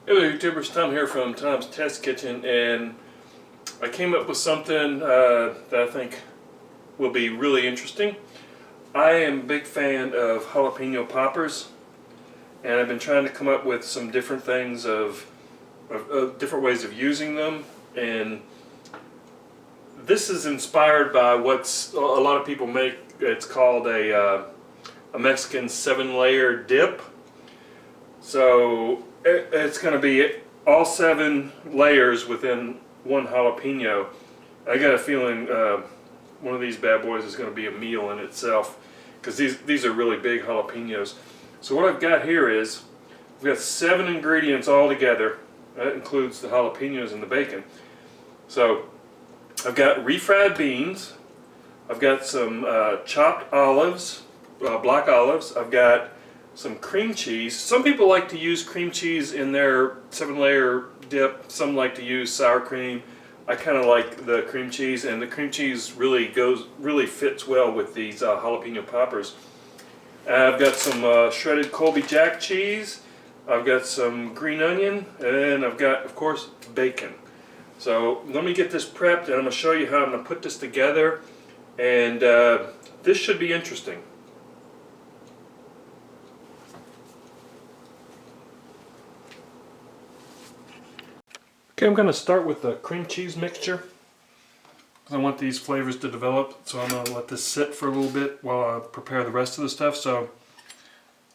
Hey there YouTubers, Tom here from Tom's Test Kitchen, and I came up with something that I think will be really interesting. I am a big fan of jalapeno poppers, and I've been trying to come up with some different things of different ways of using them, and this is inspired by what's a lot of people make. It's called a Mexican 7-layer dip. So it's going to be all 7 layers within one jalapeno. I got a feeling one of these bad boys is going to be a meal in itself, because these are really big jalapenos. So what I've got here is we've got 7 ingredients all together. That includes the jalapenos and the bacon. So I've got refried beans. I've got some chopped olives, black olives. I've got some cream cheese. Some people like to use cream cheese in their 7-layer dip. Some like to use sour cream. I kind of like the cream cheese, and the cream cheese really fits well with these jalapeno poppers. I've got some shredded Colby Jack cheese. I've got some green onion, and I've got, of course, bacon. So let me get this prepped, and I'm going to show you how I'm going to put this together, and this should be interesting. Okay, I'm going to start with the cream cheese mixture, because I want these flavors to develop, so I'm going to let this sit for a little bit while I prepare the rest of the stuff. So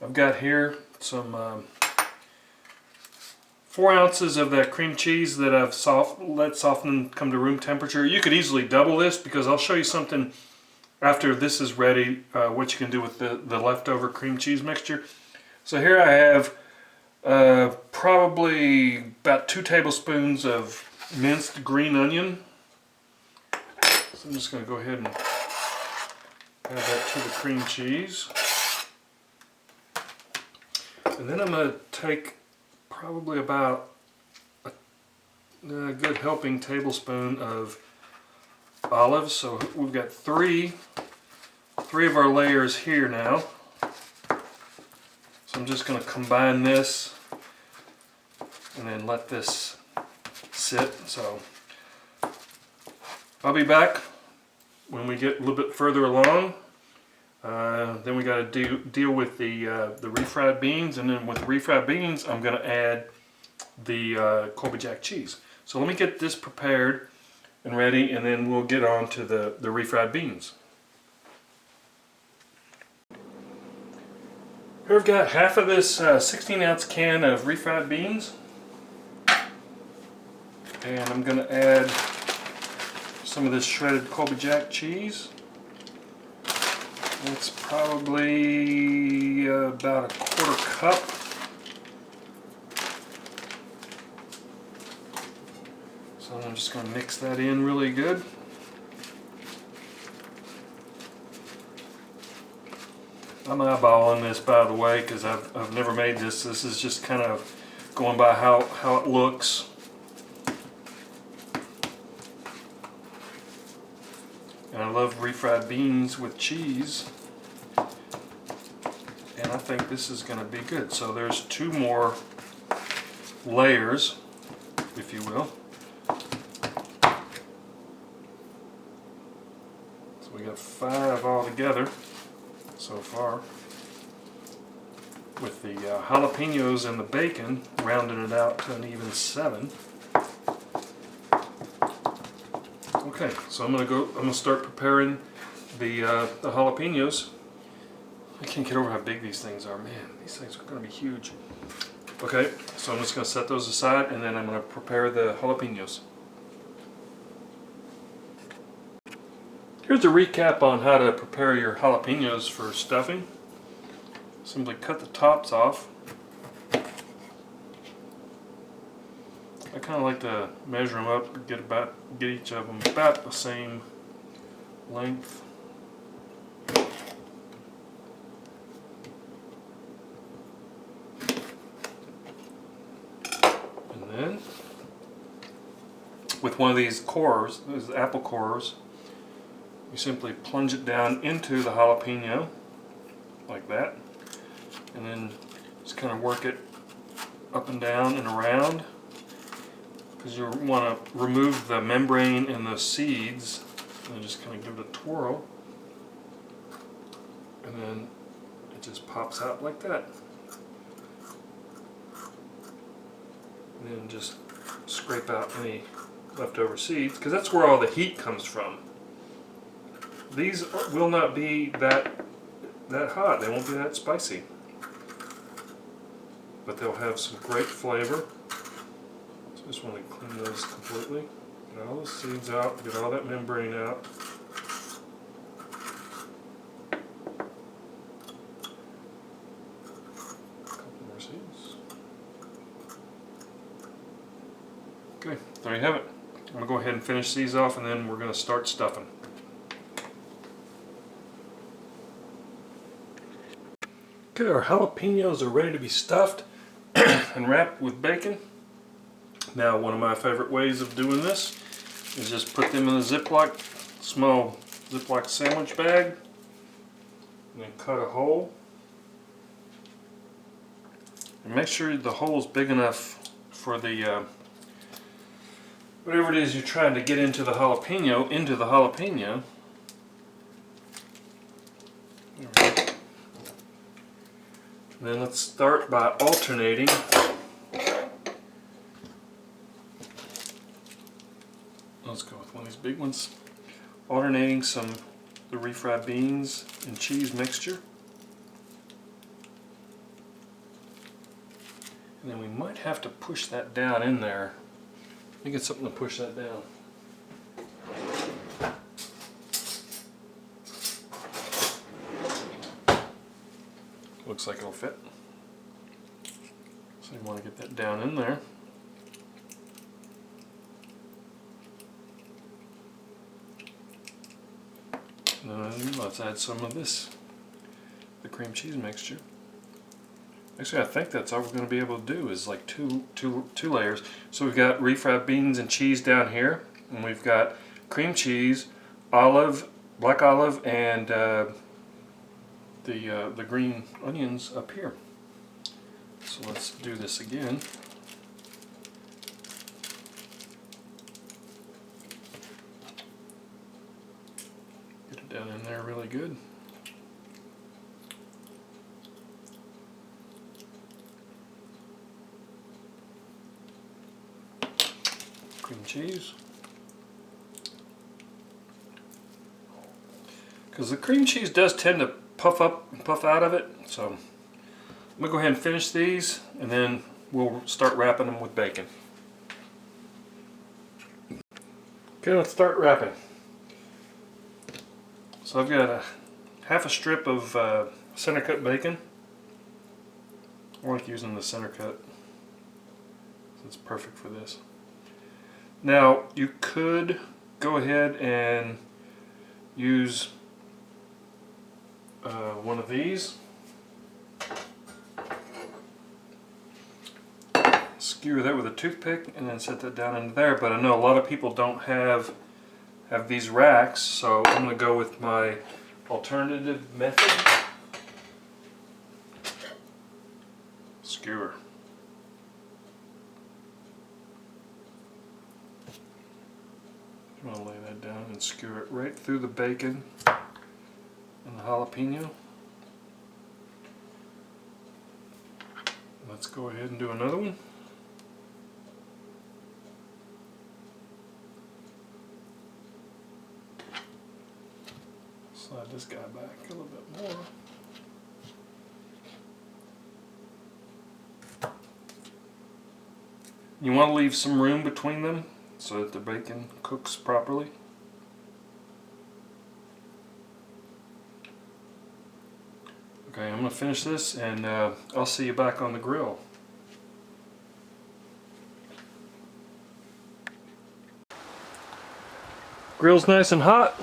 I've got here some 4 ounces of that cream cheese that I've let soften and come to room temperature. You could easily double this, because I'll show you something after this is ready, what you can do with the leftover cream cheese mixture. So here I have probably about 2 tablespoons of minced green onion. So I'm just going to go ahead and add that to the cream cheese. And then I'm going to take probably about a good helping tablespoon of olives. So we've got three of our layers here now. So I'm just going to combine this and then let this sit. So I'll be back when we get a little bit further along. Then we got to deal with the refried beans, and then with the refried beans I'm going to add the Colby Jack cheese. So let me get this prepared and ready, and then we'll get on to the refried beans. Here I've got half of this 16-ounce can of refried beans, and I'm going to add some of this shredded Colby Jack cheese. It's probably about a 1/4 cup. So I'm just going to mix that in really good. I'm eyeballing this, by the way, because I've never made this. This is just kind of going by how it looks. And I love refried beans with cheese, and I think this is going to be good. So there's 2 more layers, if you will. So we got 5 all together so far, with the jalapenos and the bacon rounding it out to an even 7. Okay, so I'm gonna start preparing the jalapenos. I can't get over how big these things are. Man, these things are gonna be huge. Okay, so I'm just gonna set those aside, and then I'm gonna prepare the jalapenos. Here's a recap on how to prepare your jalapenos for stuffing. Simply cut the tops off. I kind of like to measure them up, get each of them about the same length. And then, with one of these cores, these apple cores, you simply plunge it down into the jalapeno like that, and then just kind of work it up and down and around, because you want to remove the membrane and the seeds, and just kind of give it a twirl, and then it just pops out like that. And then just scrape out any leftover seeds, because that's where all the heat comes from. These will not be that hot. They won't be that spicy, but they'll have some great flavor. So I just want to clean those completely. Get all the seeds out, get all that membrane out. A couple more seeds. Okay, there you have it. I'm going to go ahead and finish these off, and then we're going to start stuffing. Okay, our jalapenos are ready to be stuffed and wrapped with bacon. Now, one of my favorite ways of doing this is just put them in a small Ziploc sandwich bag, and then cut a hole. And make sure the hole is big enough for the whatever it is you're trying to get into the jalapeno. There we go. And then let's start by alternating let's go with one of these big ones. Alternating the refried beans and cheese mixture. And then we might have to push that down in there. Let me get something to push that down. Looks like it'll fit. So you want to get that down in there. And then let's add some of this, the cream cheese mixture. Actually, I think that's all we're going to be able to do is like two layers. So we've got refried beans and cheese down here, and we've got cream cheese, black olive, and the green onions up here. So let's do this again. Get it down in there really good. Cream cheese. Because the cream cheese does tend to puff up and puff out of it, so I'm going to go ahead and finish these, and then we'll start wrapping them with bacon. Okay, let's start wrapping. So I've got half a strip of center cut bacon. I like using the center cut, so it's perfect for this. Now you could go ahead and use one of these. Skewer that with a toothpick and then set that down into there, but I know a lot of people don't have these racks, so I'm going to go with my alternative method. Skewer. I'm going to lay that down and skewer it right through the bacon and the jalapeno. Let's go ahead and do another one. Slide this guy back a little bit more. You want to leave some room between them so that the bacon cooks properly. Okay, I'm going to finish this, and I'll see you back on the grill. Grill's nice and hot.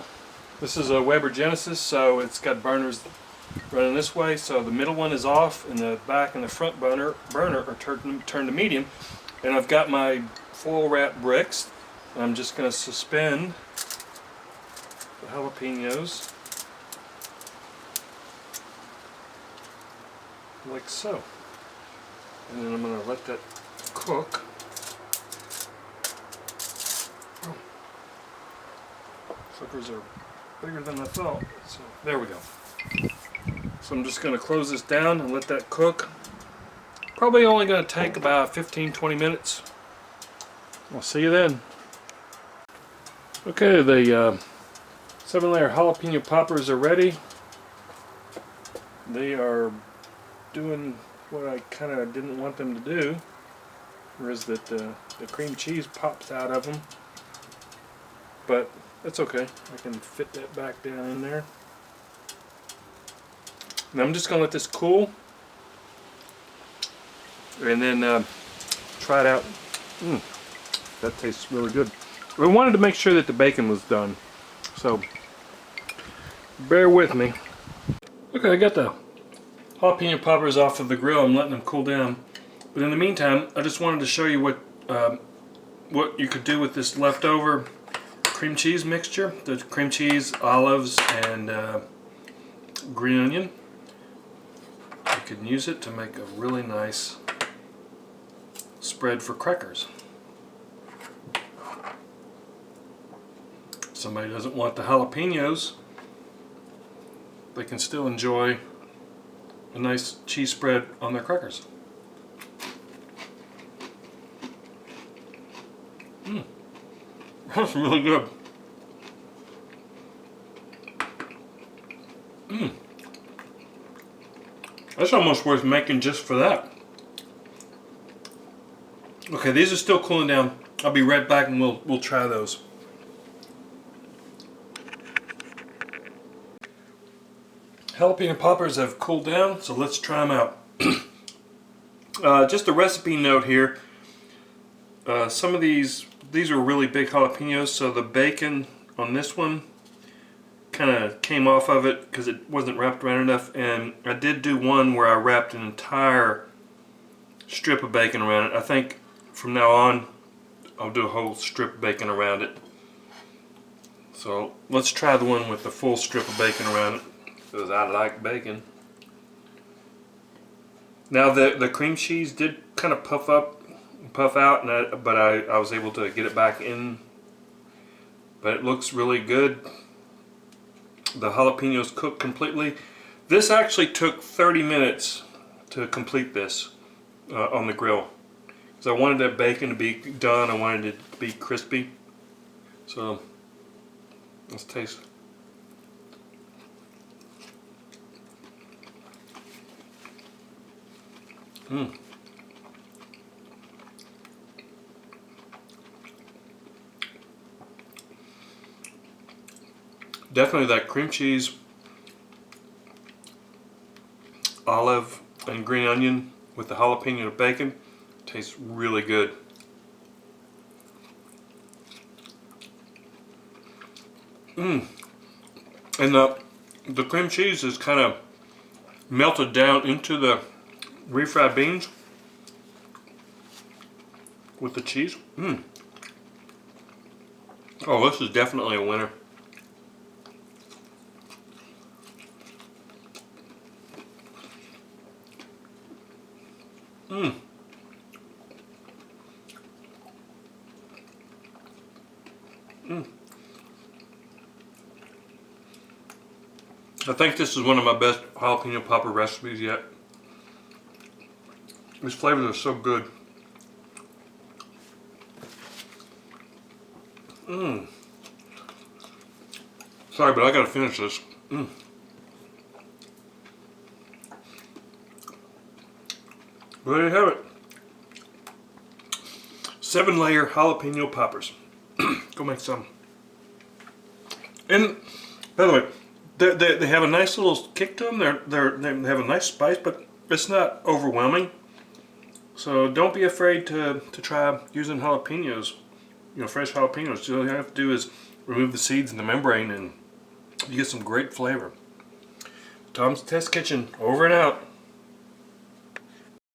This is a Weber Genesis, so it's got burners running this way. So the middle one is off, and the back and the front burner are turned to medium. And I've got my foil wrap bricks. I'm just going to suspend the jalapenos like so. And then I'm going to let that cook. Oh. Suckers are bigger than I thought. So there we go. So I'm just going to close this down and let that cook. Probably only going to take about 15-20 minutes. I'll see you then. Okay, the 7-layer jalapeno poppers are ready. They are doing what I kind of didn't want them to do, whereas that the cream cheese pops out of them. But that's okay. I can fit that back down in there. And I'm just going to let this cool and then try it out. That tastes really good. I wanted to make sure that the bacon was done, so bear with me. Okay, I got the jalapeno poppers off of the grill. I'm letting them cool down. But in the meantime, I just wanted to show you what you could do with this leftover cream cheese mixture. The cream cheese, olives, and green onion. You can use it to make a really nice spread for crackers. If somebody doesn't want the jalapenos, they can still enjoy a nice cheese spread on their crackers. That's really good. That's almost worth making just for that. Okay, these are still cooling down. I'll be right back and we'll try those. Jalapeno poppers have cooled down, so let's try them out. Just a recipe note here. Some of these are really big jalapenos, so the bacon on this one kind of came off of it because it wasn't wrapped around enough, and I did do one where I wrapped an entire strip of bacon around it. I think from now on I'll do a whole strip of bacon around it. So let's try the one with the full strip of bacon around it, because I like bacon. Now the cream cheese did kind of puff out, but I was able to get it back in. But it looks really good. The jalapenos cooked completely. This actually took 30 minutes to complete this on the grill, because I wanted that bacon to be done. I wanted it to be crispy. So let's taste. Definitely that cream cheese, olive, and green onion with the jalapeno bacon tastes really good. And the cream cheese is kind of melted down into the refried beans with the cheese. Oh, this is definitely a winner. I think this is one of my best jalapeno popper recipes yet. These flavors are so good. Sorry, but I gotta finish this. But there you have it. 7-layer jalapeno poppers. Go make some. And by the way, they have a nice little kick to them. They have a nice spice, but it's not overwhelming. So don't be afraid to try using jalapenos. You know, fresh jalapenos. All you have to do is remove the seeds and the membrane, and you get some great flavor. Tom's Test Kitchen, over and out.